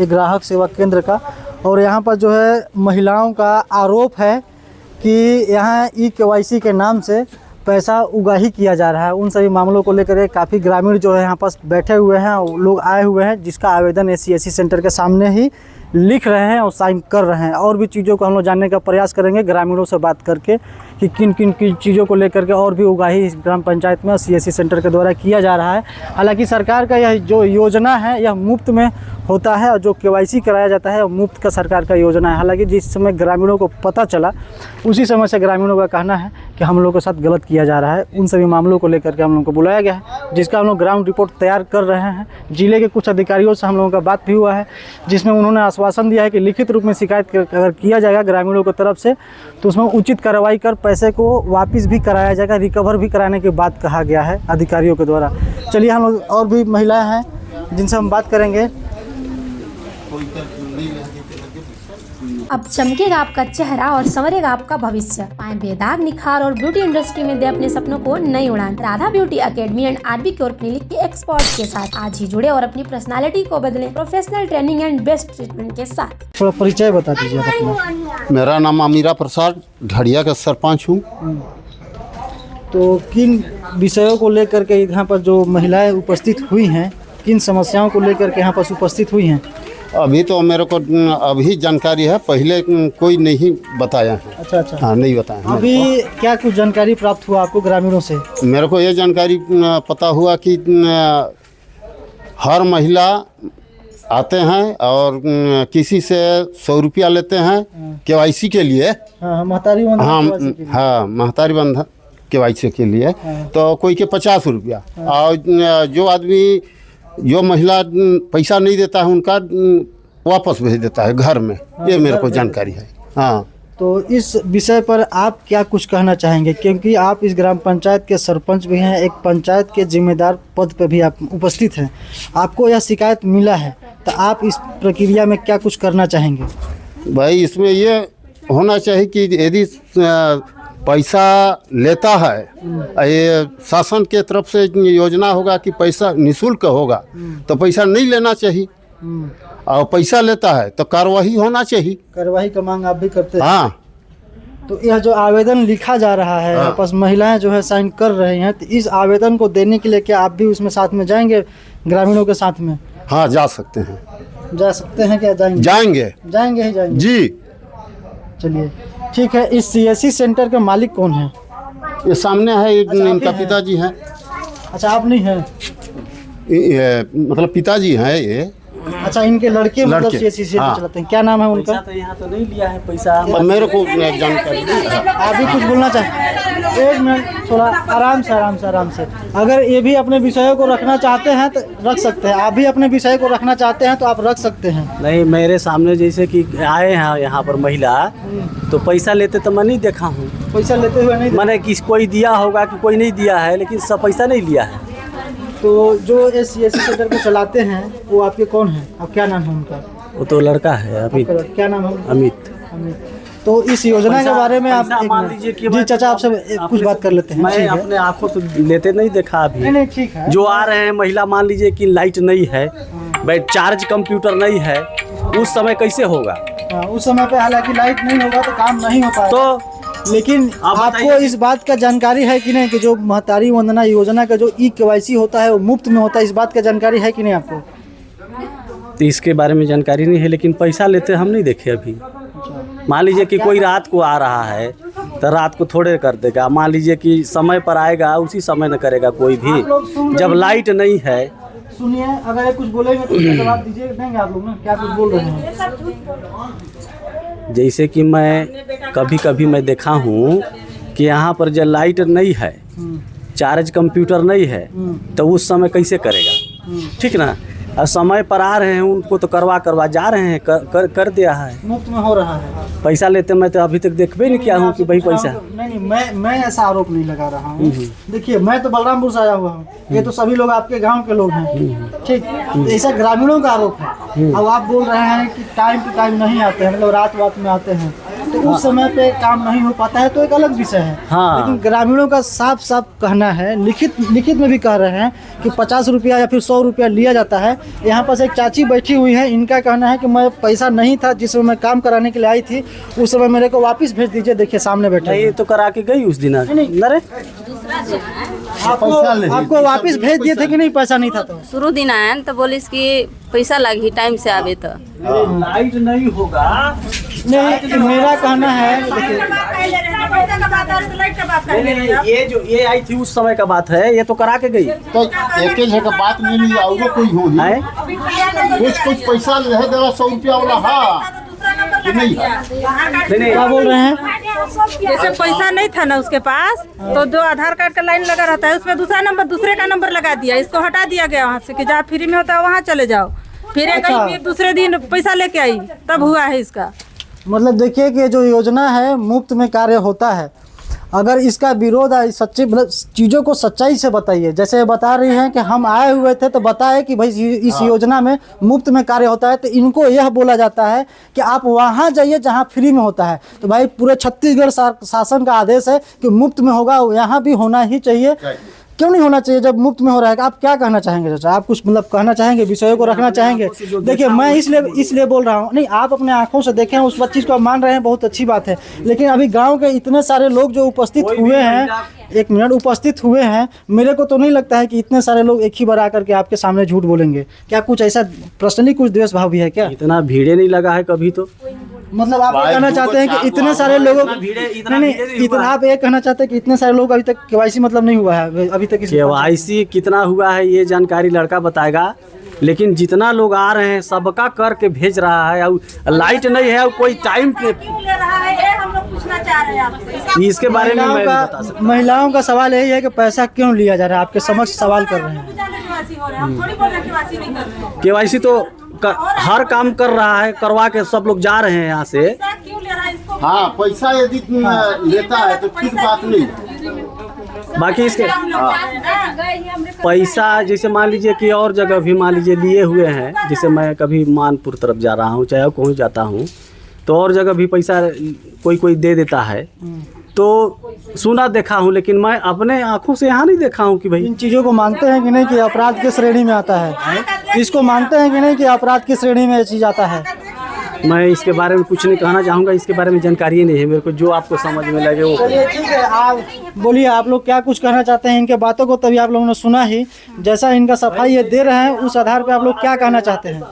ये ग्राहक सेवा केंद्र का। और यहाँ पर जो है महिलाओं का आरोप है कि यहाँ ई-केवाईसी के नाम से पैसा उगाही किया जा रहा है। उन सभी मामलों को लेकर काफ़ी ग्रामीण जो है यहाँ पर बैठे हुए हैं, लोग आए हुए हैं, जिसका आवेदन एससी सेंटर के सामने ही लिख रहे हैं और साइन कर रहे हैं। और भी चीज़ों को हम लोग जानने का प्रयास करेंगे ग्रामीणों से बात करके कि किन किन चीज़ों को लेकर के और भी उगाही इस ग्राम पंचायत में सीएससी सेंटर के द्वारा किया जा रहा है। हालांकि सरकार का यह जो योजना है यह मुफ्त में होता है और जो केवाईसी कराया जाता है मुफ्त का सरकार का योजना है। हालांकि जिस समय ग्रामीणों को पता चला उसी समय से ग्रामीणों का कहना है कि हम लोगों के साथ गलत किया जा रहा है। उन सभी मामलों को लेकर के हम लोगों को बुलाया गया है, जिसका हम लोग ग्राउंड रिपोर्ट तैयार कर रहे हैं। जिले के कुछ अधिकारियों से हम लोगों का बात भी हुआ है, जिसमें उन्होंने आश्वासन दिया है कि लिखित रूप में शिकायत अगर किया जाएगा ग्रामीणों की तरफ से तो उसमें उचित कार्रवाई कर पैसे को वापस भी कराया जाएगा, रिकवर भी कराने की बात कहा गया है अधिकारियों के द्वारा। चलिए हम लोग और भी महिलाएं हैं जिनसे हम बात करेंगे। अब चमकेगा आपका चेहरा और संवरेगा आपका भविष्य। पाएं बेदाग निखार और ब्यूटी इंडस्ट्री में दे अपने सपनों को नई उड़ान। Radha beauty academy and RB cure clinic के एक्सपर्ट के साथ आज ही जुड़े और अपनी पर्सनालिटी को बदलें professional training and best treatment के साथ। थोड़ा परिचय बता दीजिए अपना। मेरा नाम अमीरा प्रसाद, ढड़िया का सरपंच हूँ। तो किन विषयों को लेकर के यहाँ पर जो महिलाएं उपस्थित हुई हैं, किन समस्याओं को लेकर के यहाँ पर उपस्थित हुई हैं? अभी तो मेरे को अभी जानकारी है, पहले कोई नहीं बताया है। अच्छा। हाँ, नहीं बताया। अभी क्या कुछ जानकारी प्राप्त हुआ आपको ग्रामीणों से? मेरे को ये जानकारी पता हुआ कि हर महिला आते हैं और किसी से 100 रुपया लेते हैं केवाईसी के लिए। हाँ, महतारी बंधन। हाँ, महतारी बंधन केवाईसी के लिए। तो कोई के 50 रुपया। और जो महिला पैसा नहीं देता है उनका वापस भेज देता है घर में। ये मेरे को जानकारी है। हाँ, तो इस विषय पर आप क्या कुछ कहना चाहेंगे, क्योंकि आप इस ग्राम पंचायत के सरपंच भी हैं, एक पंचायत के जिम्मेदार पद पर भी आप उपस्थित हैं, आपको यह शिकायत मिला है, तो आप इस प्रक्रिया में क्या कुछ करना चाहेंगे? भाई इसमें ये होना चाहिए कि यदि पैसा लेता है, ये शासन के तरफ से योजना होगा कि पैसा निःशुल्क होगा तो पैसा नहीं लेना चाहिए। और पैसा लेता है तो कार्रवाई होना चाहिए। कार्रवाई का मांग आप भी करते हैं? हाँ। तो यह जो आवेदन लिखा जा रहा है, आपस महिलाएं जो है साइन कर रही हैं, तो इस आवेदन को देने के लिए क्या आप भी उसमें साथ में जाएंगे ग्रामीणों के साथ में? हाँ, जा सकते हैं। जा सकते हैं क्या? जाएंगे जाएंगे ही जाएंगे जी। चलिए ठीक है। इस सीएससी सेंटर के मालिक कौन है? ये सामने है, इनका पिताजी हैं। अच्छा, आप नहीं हैं? मतलब पिताजी हैं ये। अच्छा, इनके लड़के मतलब सीएससी से चलाते हैं। क्या नाम है उनका? पैसा तो यहाँ तो नहीं लिया है पैसा। मेरे को जानकारी नहीं है। आप भी कुछ बोलना चाहें? एक मिनट, थोड़ा आराम से। अगर ये भी अपने विषयों को रखना चाहते हैं तो रख सकते हैं। आप भी अपने विषय को रखना चाहते हैं तो आप रख सकते हैं। नहीं, मेरे सामने जैसे कि आए हैं यहाँ पर महिला, तो पैसा लेते तो मैं नहीं देखा हूँ। पैसा लेते हुए नहीं? मैंने कोई दिया होगा कि कोई नहीं दिया है, लेकिन सब पैसा नहीं लिया है। तो जो सीएससी सेंटर को चलाते हैं वो आपके कौन है? अब क्या नाम है उनका? वो तो लड़का है अमित। क्या नाम है? अमित। तो इस योजना के बारे में आप मान लीजिए कि जी चाचा आपसे कुछ बात कर लेते हैं। मैं अपने आंखों से लेते नहीं देखा अभी। नहीं, ठीक है। जो आ रहे हैं महिला, मान लीजिए कि लाइट नहीं है, चार्ज कंप्यूटर नहीं है, उस समय कैसे होगा? उस समय पे हालांकि लाइट नहीं होगा तो काम नहीं होता। तो लेकिन आपको इस बात का जानकारी है कि नहीं कि जो महतारी वंदना योजना का जो ई-केवाईसी होता है वो मुफ्त में होता है? इस बात का जानकारी है कि नहीं आपको? तो इसके बारे में जानकारी नहीं है, लेकिन पैसा लेते हम नहीं देखे अभी। मान लीजिए कि कोई रात को आ रहा है तो रात को थोड़े कर देगा। मान लीजिए कि समय पर आएगा, उसी समय न करेगा कोई भी, जब लाइट नहीं है। सुनिए, अगर ये कुछ बोलेंगे तो जवाब दीजिए। देंगे आप लोग ना? क्या कुछ बोल रहे हैं? जैसे कि मैं कभी मैं देखा हूँ कि यहाँ पर जब लाइट नहीं है, चार्ज कंप्यूटर नहीं है, तो उस समय कैसे करेगा? ठीक ना? और समय पर आ रहे हैं उनको तो करवा जा रहे हैं, कर दिया है, मुफ्त में हो रहा है। पैसा लेते मैं तो अभी तक देखबे नहीं किया हूँ कि भाई पैसा। नहीं, मैं ऐसा आरोप नहीं लगा रहा हूँ। देखिए, मैं तो बलरामपुर से आया हुआ हूँ, ये तो सभी लोग आपके गांव के लोग हैं, ठीक? ऐसा ग्रामीणों का आरोप है। अब आप बोल रहे हैं कि टाइम टू टाइम नहीं आते हैं, मतलब रात में आते हैं, तो उस समय पे काम नहीं हो पाता है तो एक अलग विषय है। हाँ। लेकिन ग्रामीणों का साफ साफ कहना है, लिखित में भी कह रहे हैं कि 50 रुपया या फिर 100 रुपया लिया जाता है। यहाँ पास एक चाची बैठी हुई है, इनका कहना है कि मैं पैसा नहीं था जिस समय मैं काम कराने के लिए आई थी, उस समय मेरे को वापस भेज दीजिए। देखिए सामने बैठे नहीं तो करा के गई उस दिन। अरे आपको वापस भेज दिए थे कि नहीं, पैसा नहीं था तो? शुरू दिन आया तो बोलिस कि पैसा लगी टाइम से आवे तो लाइट नहीं होगा। नहीं, मेरा कहना है नहीं, ये आई थी उस समय का बात है, ये तो करा के गई तो एक ही जगह बात मिली और कोई हो है। कुछ पैसा रह देगा 100 रुपया वाला। हाँ नहीं क्या बोल रहे हैं? जैसे पैसा नहीं था ना उसके पास, तो जो आधार कार्ड का लाइन लगा रहता है उसमें दूसरे का नंबर लगा दिया, इसको हटा दिया गया वहाँ से कि जहाँ फ्री में होता है वहाँ चले जाओ। फिर अच्छा। फिर दूसरे दिन पैसा लेके आई, तब हुआ है इसका। मतलब देखिए कि जो योजना है मुफ्त में कार्य होता है, अगर इसका विरोध है सच्ची, मतलब चीज़ों को सच्चाई से बताइए। जैसे बता रही हैं कि हम आए हुए थे तो बताए कि भाई इस योजना में मुफ्त में कार्य होता है, तो इनको यह बोला जाता है कि आप वहाँ जाइए जहाँ फ्री में होता है। तो भाई पूरे छत्तीसगढ़ शासन का आदेश है कि मुफ्त में होगा, यहाँ भी होना ही चाहिए। क्यों नहीं होना चाहिए जब मुफ्त में हो रहा है? आप क्या कहना चाहेंगे चाचा? आप कुछ मतलब कहना चाहेंगे, विषयों को रखना चाहेंगे? देखिए मैं इसलिए बोल रहा हूँ, नहीं आप अपने आंखों से देखें, उस चीज़ को आप मान रहे हैं, बहुत अच्छी बात है। लेकिन अभी गांव के इतने सारे लोग जो उपस्थित हुए हैं, एक मिनट उपस्थित हुए हैं, मेरे को तो नहीं लगता है कि इतने सारे लोग एक ही बार आकर के आपके सामने झूठ बोलेंगे। क्या कुछ ऐसा पर्सनली कुछ द्वेष भाव भी है क्या? इतना भीड़े नहीं लगा है कभी तो। मतलब आप ये कहना चाहते हैं कि इतने सारे लोगों इतना आप ये कहना चाहते हैं कि इतने सारे लोग अभी तक केवाईसी मतलब नहीं हुआ है अभी तक? केवाईसी कितना हुआ है ये जानकारी लड़का बताएगा, लेकिन जितना लोग आ रहे हैं सबका करके भेज रहा है। और लाइट नहीं है और कोई टाइम इसके बारे में मैं बता सकता। महिलाओं का सवाल यही है कि पैसा क्यों लिया जा रहा है, आपके समक्ष सवाल कर रहे हैं। केवाईसी तो हर काम कर रहा है, करवा के सब लोग जा रहे हैं यहाँ से। हाँ पैसा यदि लेता है तो फिर बात नहीं। बाकी इसके पैसा जैसे मान लीजिए कि और जगह भी मान लीजिए लिए हुए हैं, जैसे मैं कभी मानपुर तरफ जा रहा हूँ, चाहे कहीं जाता हूँ, तो और जगह भी पैसा कोई दे देता है, तो सुना देखा हूँ, लेकिन मैं अपने आंखों से यहाँ नहीं देखा हूँ कि भाई। इन चीज़ों को मानते हैं कि नहीं कि अपराध की श्रेणी में आता है? इसको मानते हैं कि नहीं कि अपराध की श्रेणी में ये चीज़ आता है? मैं इसके बारे में कुछ नहीं कहना चाहूँगा, इसके बारे में जानकारी नहीं है मेरे को। जो आपको समझ में लगे वो। चलिए ठीक है, आप बोलिए आप लोग क्या कुछ कहना चाहते हैं इनके बातों को? तभी आप लोगों ने सुना ही, जैसा इनका सफाई ये दे रहे हैं उस आधार पे आप लोग क्या कहना चाहते हैं?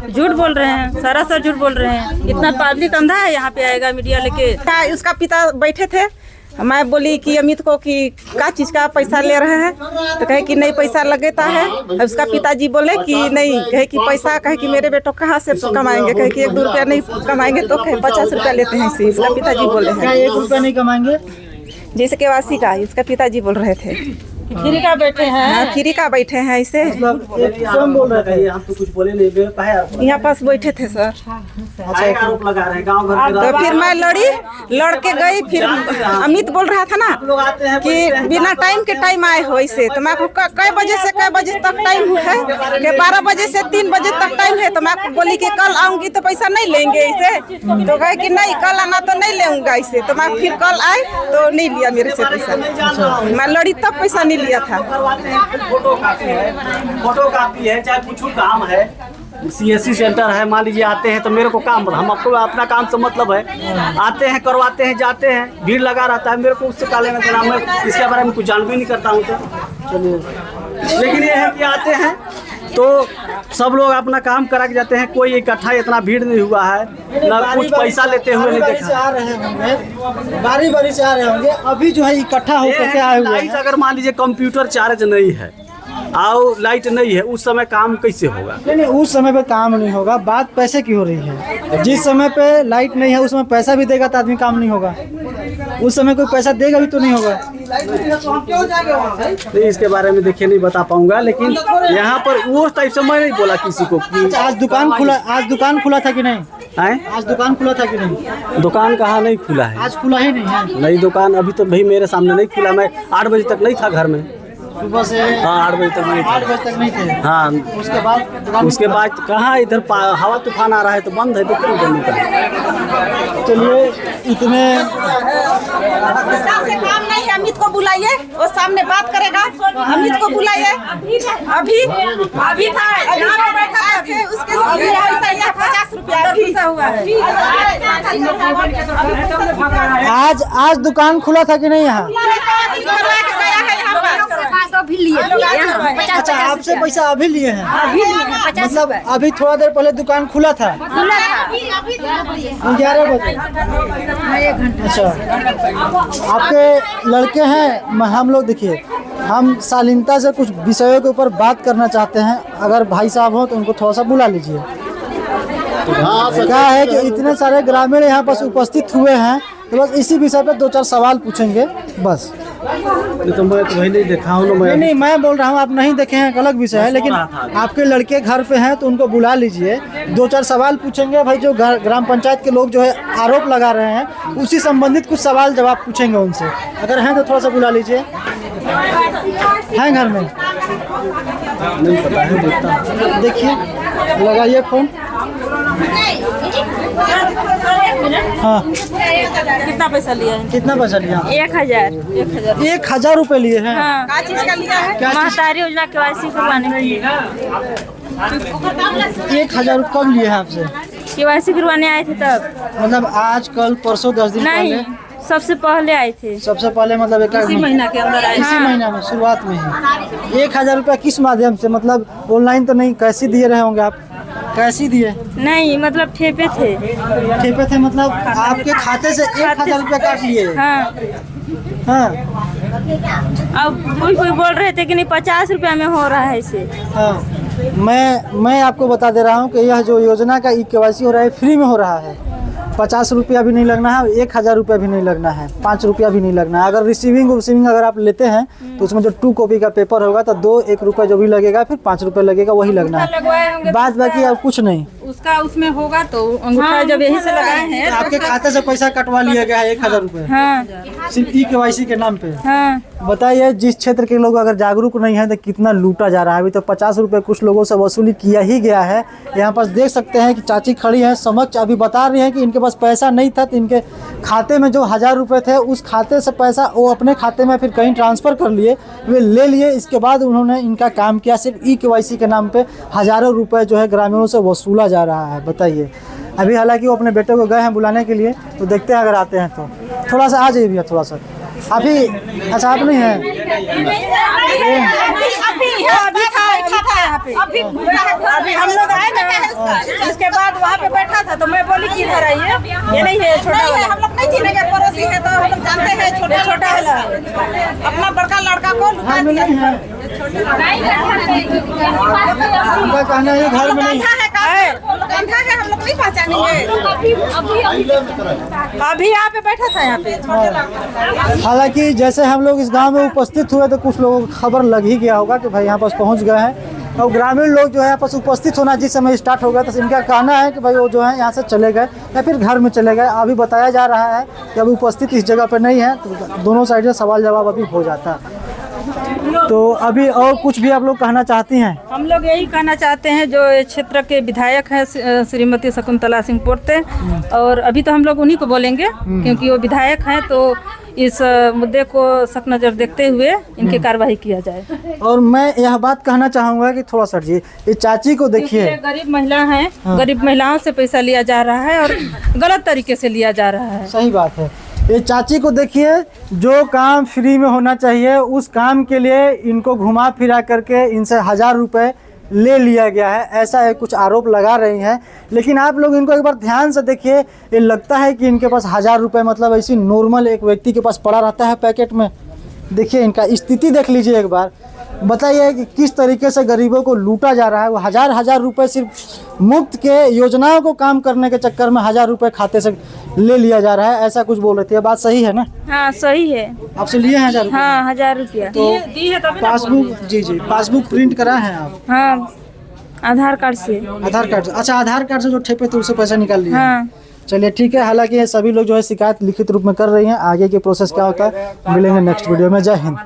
झूठ बोल रहे हैं, सारा झूठ बोल रहे हैं। इतना पब्लिक अंधा है, यहाँ पे आएगा मीडिया लेके। उसका पिता बैठे थे, मैं बोली कि अमित को कि क्या चीज़ का पैसा ले रहे हैं, तो कहे कि नहीं पैसा लगता है। उसका पिताजी बोले कि नहीं, कहे कि पैसा, कहे कि मेरे बेटो कहाँ से कमाएंगे, कहे कि 1-2 रुपया नहीं कमाएंगे तो कहे 50 रुपया लेते हैं इसी। उसका पिताजी बोले हैं 1 रुपया नहीं कमाएंगे, जैसे केवासी का उसका पिताजी बोल रहे थे। फ्री का बैठे हैं, हाँ फ्री का बैठे हैं ऐसे। स्वयं बोल रहे थे, हम तो कुछ बोले नहीं, यहाँ पास बैठे थे सर। अच्छा आरोप लगा रहे हैं गाँव घर के। तो फिर मैं लड़ के गई। फिर अमित बोल रहा था ना कि बिना टाइम के टाइम आए हो ऐसे, तो मैं कई बजे से कई बजे तक टाइम है कि 12 बजे से 3 बजे तक टाइम है। तो मैं बोली कि कल आऊंगी तो पैसा नहीं लेंगे ऐसे, तो कहे कि नहीं कल आना तो नहीं लेऊंगा ऐसे। तो मैं फिर कल आई तो नहीं लिया मेरे से पैसा, मैं लड़ी तब पैसा नहीं लिया था। फोटो कापी है, चाहे कुछ काम है, CSC सेंटर है, मान लीजिए आते हैं तो मेरे को काम, हम आपको अपना काम से मतलब है, आते हैं करवाते हैं जाते हैं, भीड़ लगा रहता है, मेरे को उससे का लेना देना, मैं इसके बारे में कुछ जान भी नहीं करता हूँ। तो चलिए, लेकिन ये है कि आते हैं तो सब लोग अपना काम करा के जाते हैं, कोई इकट्ठा इतना भीड़ नहीं हुआ है, ना कुछ पैसा लेते हुए नहीं देखा। आ रहे होंगे, बारी से आ रहे होंगे, अभी जो है इकट्ठा होकर के आए हुए हैं। अगर मान लीजिए कंप्यूटर चार्ज नहीं है और लाइट नहीं है, उस समय काम कैसे होगा? नहीं, उस समय पे काम नहीं होगा। बात पैसे की हो रही है। जिस समय पे लाइट नहीं है उस समय पैसा भी देगा तो आदमी काम नहीं होगा। उस समय कोई पैसा देगा भी तो नहीं होगा। नहीं, इसके बारे में देखिए नहीं बता पाऊंगा, लेकिन यहाँ पर वो टाइप से मैं नहीं बोला किसी को कि आज दुकान खुला था कि नहीं? आज दुकान खुला था कि नहीं? दुकान कहाँ नहीं खुला है, आज खुला ही नहीं है। नई दुकान अभी तो भाई मेरे सामने नहीं खुला। मैं 8 बजे तक नहीं था घर में, सुबह से। हाँ 8 बजे तक नहीं था। 8 बजे तक नहीं थे। हाँ उसके बाद कहाँ इधर हवा तूफान आ रहा है तो बंद है, तो क्यों बंद है? चलिए इतने से काम नहीं है, अमित को बुलाइए, वो सामने बात करेगा। अमित को बुलाइए। अभी अभी था यहाँ पे बैठा थे, उसके अभी 50 रुपया हुआ है। आज दुकान खुला था कि नहीं यहाँ? अभी लिए अच्छा, आपसे पैसा अभी लिए हैं? मतलब अभी थोड़ा देर पहले दुकान खुला था? 11 बजे। अच्छा, आपके लड़के हैं? हम लोग देखिए, हम शालीनता से कुछ विषयों के ऊपर बात करना चाहते हैं। अगर भाई साहब हो तो उनको थोड़ा सा बुला लीजिए। क्या है कि इतने सारे ग्रामीण यहाँ पर उपस्थित हुए हैं, तो बस इसी विषय पे 2-4 सवाल पूछेंगे बस। तो मैं तो वही नहीं देखा हूँ ना। नहीं, मैं बोल रहा हूँ आप नहीं देखे हैं, अलग विषय है, लेकिन आपके लड़के घर पे हैं तो उनको बुला लीजिए। 2-4 सवाल पूछेंगे भाई, जो ग्राम पंचायत के लोग जो है आरोप लगा रहे हैं उसी संबंधित कुछ सवाल जवाब पूछेंगे उनसे। अगर हैं तो थोड़ा सा बुला लीजिए। हैं घर में? नहीं पता है, देखता देखिए, लगाइए फोन। हाँ, कितना पैसा लिया है? कितना पैसा लिया? 1000 1000 रुपए लिए हैं? क्या चीज का लिया है? क्या चीज? महतारी योजना KYC करवाने के लिए 1000 कब लिए हैं आपसे? KYC करवाने आए थे तब। मतलब आज कल परसों 10 दिन नहीं, पहले? सबसे पहले आए थे। सबसे पहले मतलब इसी महीना के अंदर आए। इसी महीना में शुरुआत में ही 1000 रुपया किस माध्यम से? मतलब ऑनलाइन तो नहीं, कैसे दिए रहे होंगे आप? कैसे दिए? नहीं, मतलब ठेपे थे। ठेपे थे, मतलब आपके खाते से 1000 रुपया काट लिए? हाँ, हाँ अब कोई बोल रहे थे कि नहीं 50 रुपया में हो रहा है इसे। हाँ, मैं आपको बता दे रहा हूँ कि यह जो योजना का KYC हो रहा है फ्री में हो रहा है। 50 रुपया भी नहीं लगना है, 1000 रुपया भी नहीं लगना है, 5 रुपया भी नहीं लगना है। अगर रिसीविंग अगर आप लेते हैं तो उसमें जो 2 कॉपी का पेपर होगा तो 1 रुपया जो भी लगेगा, फिर 5 रुपया लगेगा, वही लगना है। बाद बाकी अब कुछ नहीं। उसका उसमें होगा तो अंगूठा जब यही से लगाए हैं। आपके खाते से पैसा कटवा लिया गया है 1000 रुपये, हाँ सिर्फ KYC के नाम पे। हाँ। बताइए, जिस क्षेत्र के लोग अगर जागरूक नहीं है तो कितना लूटा जा रहा है। अभी तो 50 रुपये कुछ लोगों से वसूली किया ही गया है। यहाँ पर देख सकते हैं कि चाची खड़ी है समक्ष, अभी बता रही हैं कि इनके पास पैसा नहीं था, तो इनके खाते में जो 1000 रुपये थे उस खाते से पैसा वो अपने खाते में फिर कहीं ट्रांसफ़र कर लिए, वे ले लिए। इसके बाद उन्होंने इनका काम किया, सिर्फ KYC के नाम पे हज़ारों रुपये जो है ग्रामीणों से वसूला जा रहा है। बताइए, अभी हालांकि वो अपने बेटे को गए हैं बुलाने के लिए, तो देखते हैं अगर आते हैं तो। थोड़ा सा आ जाइए भैया, थोड़ा सा अभी। अच्छा, आप नहीं हैं? अभी हम लोग आए ना, इसके बाद वहाँ पे बैठा था तो मैं बोली कि इधर आइए। ये नहीं है छोटा वाला, हम लोग नहीं चिनेंगे, पड़ोसी है तो हम लोग जानते हैं। छोटा वाला अपना बड़का लड़का को लुका दिया। उनका कहना है घर में नहीं है, हम लोग नहीं पहचानेंगे। अभी यहाँ पे बैठा था यहाँ पे। हालांकि जैसे हम लोग इस गांव में उपस्थित हुए तो कुछ लोगों को खबर लग ही गया होगा कि भाई यहाँ पास पहुँच गए हैं। और ग्रामीण लोग जो है यहाँ पास उपस्थित होना जिस समय स्टार्ट हो गया तो इनका कहना है कि भाई वो जो है यहाँ से चले गए या फिर घर में चले गए। अभी बताया जा रहा है कि अभी उपस्थित इस जगह पर नहीं है, तो दोनों साइड से सवाल जवाब अभी हो जाता है। तो अभी और कुछ भी आप लोग कहना चाहती हैं? हम लोग यही कहना चाहते हैं, जो क्षेत्र के विधायक हैं श्रीमती शकुंतला सिंह पोर्ते, और अभी तो हम लोग उन्हीं को बोलेंगे क्योंकि वो विधायक हैं, तो इस मुद्दे को सख्त नज़र देखते हुए इनकी कार्रवाई किया जाए। और मैं यह बात कहना चाहूँगा कि थोड़ा सर जी, ये चाची को देखिए, गरीब महिला हैं, गरीब महिलाओं से पैसा लिया जा रहा है और गलत तरीके से लिया जा रहा है। सही बात है। ये चाची को देखिए, जो काम फ्री में होना चाहिए उस काम के लिए इनको घुमा फिरा करके इनसे 1000 रुपये ले लिया गया है, ऐसा है कुछ आरोप लगा रही हैं। लेकिन आप लोग इनको एक बार ध्यान से देखिए, ये लगता है कि इनके पास 1000 रुपये मतलब ऐसी नॉर्मल एक व्यक्ति के पास पड़ा रहता है पैकेट में। देखिए इनका स्थिति देख लीजिए एक बार। बताइए कि किस तरीके से गरीबों को लूटा जा रहा है। वो हजार रुपए सिर्फ मुफ्त के योजनाओं को काम करने के चक्कर में 1000 रुपये खाते से ले लिया जा रहा है, ऐसा कुछ बोल रहे थे। बात सही है ना? हाँ सही है। आपसे लिए हैं 1000 रुपये? हाँ 1000 रुपया। तो पासबुक, जी पासबुक प्रिंट करा है आप? हाँ आधार कार्ड से। आधार कार्ड, अच्छा आधार कार्ड से जो ठेपे थे उससे पैसा निकाल लिया? हाँ। चलिए ठीक है। हालांकि ये सभी लोग जो है शिकायत लिखित रूप में कर रही हैं। आगे के प्रोसेस क्या होता है मिलेंगे नेक्स्ट वीडियो में। जय हिंद।